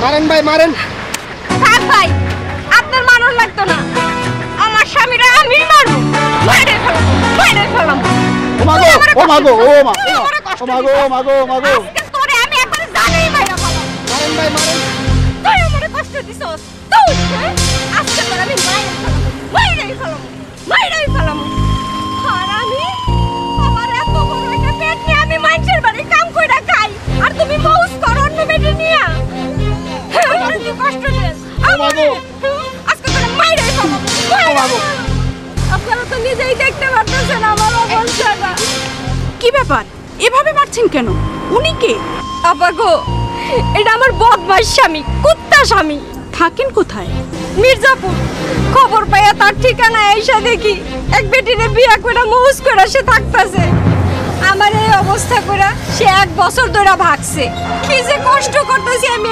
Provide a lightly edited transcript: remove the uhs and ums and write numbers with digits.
মারেন ভাই মারেন। থাক ভাই, আপনার মানুষ লাগতো না। আমার স্বামীরা আমি মারবো, মাইরে ফেলাম, মাইরে ফেলাম। ও মাগো ও মাগো ও মা ও মাগো ও মাগো ও মাগো। আজকে তোরে আমি একবার জানেই মাইরা ফেলাম। মারেন ভাই মারেন। তুই আমারে কষ্ট দিছস, তুই হ্যাঁ? আজকে তোরে আমি মাইরে ফেলাম, মাইরেই ফেলাম, মাইরেই ফেলাম। আর আমি আমার এত বড় একটা পেট নিয়ে আমি মানুষের বাড়ি কাম কইরা খাই, আর তুমি মৌজ করো অন্য বেটে নিয়া। আমার তুই কষ্ট দিস। মাগো। আজকে তোরে মাইরেই ফেলাম। ও মাগো। আপনারা তো নিজেই দেখতে পারতেছেন আমার অবস্থাটা। কি ব্যাপার, এভাবে মারছেন কেন? উনি কে? আপা গো, এটা আমার বদমাস স্বামী, কুত্তা স্বামী। থাকেন কোথায়? মির্জাপুর। খবর পাইয়া তার ঠিকানা এসে দেখি এক বেটিরে বিয়া করে মৌজ করে সে থাকতেছে। আমার এই অবস্থা করে সে 1 বছর ধরে ভাগছে। কি যে কষ্ট করতেছি আমি